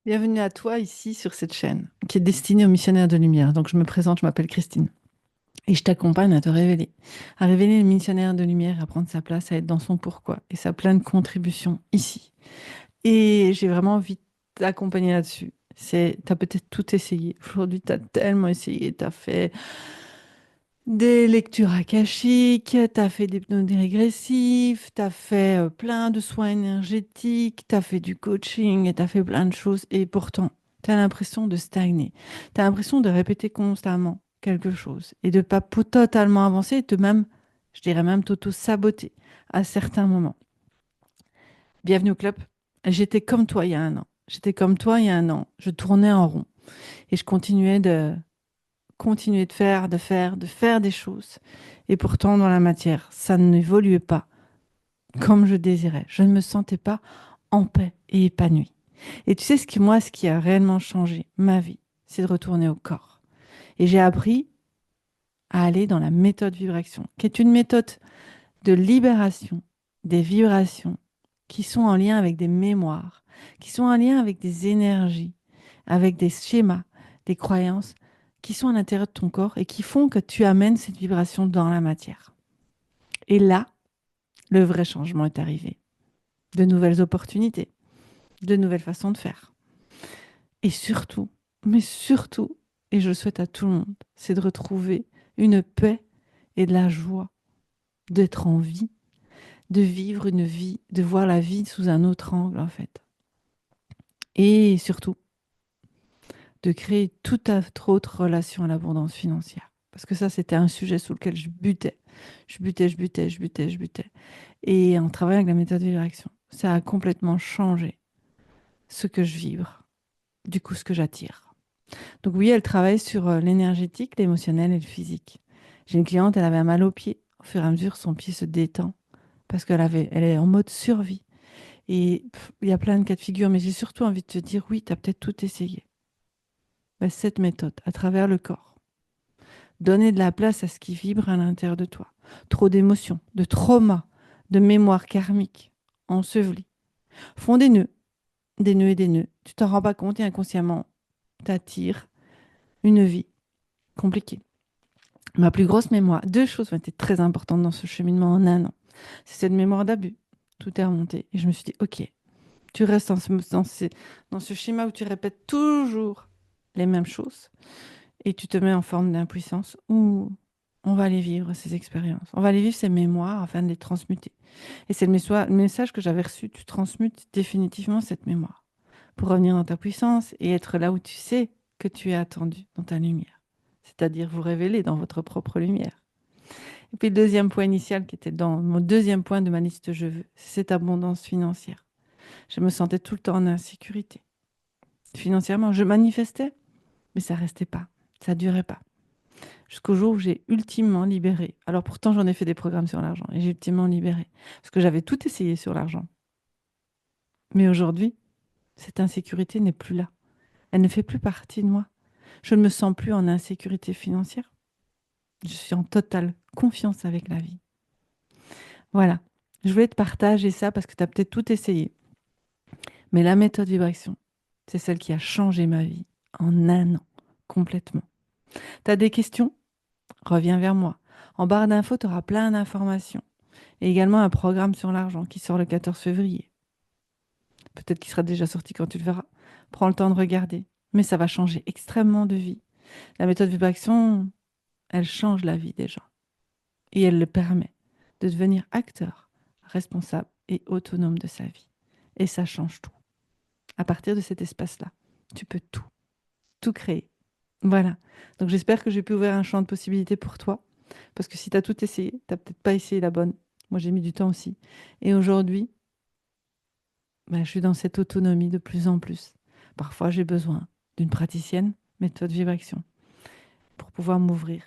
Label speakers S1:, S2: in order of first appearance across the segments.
S1: Bienvenue à toi ici sur cette chaîne qui est destinée aux missionnaires de lumière. Donc je me présente, je m'appelle Christine et je t'accompagne à révéler le missionnaire de lumière, à prendre sa place, à être dans son pourquoi et sa pleine contribution ici. Et j'ai vraiment envie de t'accompagner là-dessus. T'as peut-être tout essayé. Aujourd'hui, t'as tellement essayé. T'as fait des lectures akashiques, t'as fait des hypnoses régressifs, t'as fait plein de soins énergétiques, t'as fait du coaching et t'as fait plein de choses. Et pourtant, t'as l'impression de stagner. T'as l'impression de répéter constamment quelque chose et de pas totalement avancer et de même, je dirais même, t'auto-saboter à certains moments. Bienvenue au club. J'étais comme toi il y a un an. J'étais comme toi il y a un an. Je tournais en rond et je continuer de faire, de faire des choses. Et pourtant, dans la matière, ça n'évoluait pas comme je désirais. Je ne me sentais pas en paix et épanouie. Et tu sais ce qui a réellement changé ma vie, c'est de retourner au corps. Et j'ai appris à aller dans la méthode vibration, qui est une méthode de libération des vibrations qui sont en lien avec des mémoires, qui sont en lien avec des énergies, avec des schémas, des croyances qui sont à l'intérieur de ton corps et qui font que tu amènes cette vibration dans la matière. Et là, le vrai changement est arrivé. De nouvelles opportunités, de nouvelles façons de faire. Et surtout, mais surtout, et je le souhaite à tout le monde, c'est de retrouver une paix et de la joie, d'être en vie, de vivre une vie, de voir la vie sous un autre angle en fait. Et surtout, de créer toute autre relation à l'abondance financière. Parce que ça, c'était un sujet sous lequel je butais. Je butais. Et en travaillant avec la méthode de direction, ça a complètement changé ce que je vibre, du coup, ce que j'attire. Donc oui, elle travaille sur l'énergétique, l'émotionnel et le physique. J'ai une cliente, elle avait un mal au pied. Au fur et à mesure, son pied se détend parce elle est en mode survie. Et il y a plein de cas de figure, mais j'ai surtout envie de te dire, oui, tu as peut-être tout essayé. Ben, cette méthode, à travers le corps, donner de la place à ce qui vibre à l'intérieur de toi. Trop d'émotions, de traumas, de mémoires karmiques, ensevelies, font des nœuds et des nœuds. Tu t'en rends pas compte et inconsciemment, t'attires une vie compliquée. Ma plus grosse mémoire, deux choses ont été très importantes dans ce cheminement en un an. C'est cette mémoire d'abus. Tout est remonté. Et je me suis dit, OK, tu restes dans ce schéma où tu répètes toujours les mêmes choses et tu te mets en forme d'impuissance où on va aller vivre ces expériences. On va aller vivre ces mémoires afin de les transmuter. Et c'est le message que j'avais reçu. Tu transmutes définitivement cette mémoire pour revenir dans ta puissance et être là où tu sais que tu es attendu dans ta lumière. C'est-à-dire vous révéler dans votre propre lumière. Et puis le deuxième point initial qui était dans mon deuxième point de ma liste je veux, c'est cette abondance financière. Je me sentais tout le temps en insécurité. Financièrement, je manifestais, mais ça restait pas. Ça durait pas. Jusqu'au jour où j'ai ultimement libéré. Alors pourtant, j'en ai fait des programmes sur l'argent et j'ai ultimement libéré. Parce que j'avais tout essayé sur l'argent. Mais aujourd'hui, cette insécurité n'est plus là. Elle ne fait plus partie de moi. Je ne me sens plus en insécurité financière. Je suis en totale confiance avec la vie. Voilà. Je voulais te partager ça parce que tu as peut-être tout essayé. Mais la méthode vibration, c'est celle qui a changé ma vie en un an, complètement. Tu as des questions? Reviens vers moi. En barre d'infos, tu auras plein d'informations. Et également un programme sur l'argent qui sort le 14 février. Peut-être qu'il sera déjà sorti quand tu le verras. Prends le temps de regarder. Mais ça va changer extrêmement de vie. La méthode vibration, elle change la vie des gens. Et elle le permet de devenir acteur, responsable et autonome de sa vie. Et ça change tout. À partir de cet espace-là, tu peux tout créer. Voilà. Donc j'espère que j'ai pu ouvrir un champ de possibilités pour toi. Parce que si tu as tout essayé, tu n'as peut-être pas essayé la bonne. Moi, j'ai mis du temps aussi. Et aujourd'hui, ben, je suis dans cette autonomie de plus en plus. Parfois, j'ai besoin d'une praticienne, méthode vibration, pour pouvoir m'ouvrir.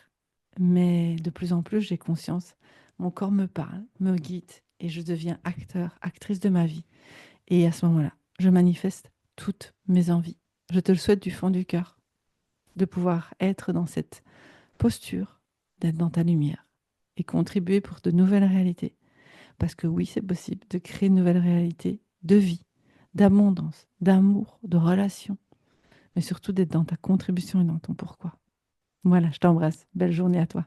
S1: Mais de plus en plus, j'ai conscience. Mon corps me parle, me guide, et je deviens acteur, actrice de ma vie. Et à ce moment-là, je manifeste toutes mes envies. Je te le souhaite du fond du cœur, de pouvoir être dans cette posture, d'être dans ta lumière et contribuer pour de nouvelles réalités. Parce que oui, c'est possible de créer une nouvelle réalité de vie d'abondance, d'amour, de relation, mais surtout d'être dans ta contribution et dans ton pourquoi. Voilà, je t'embrasse. Belle journée à toi.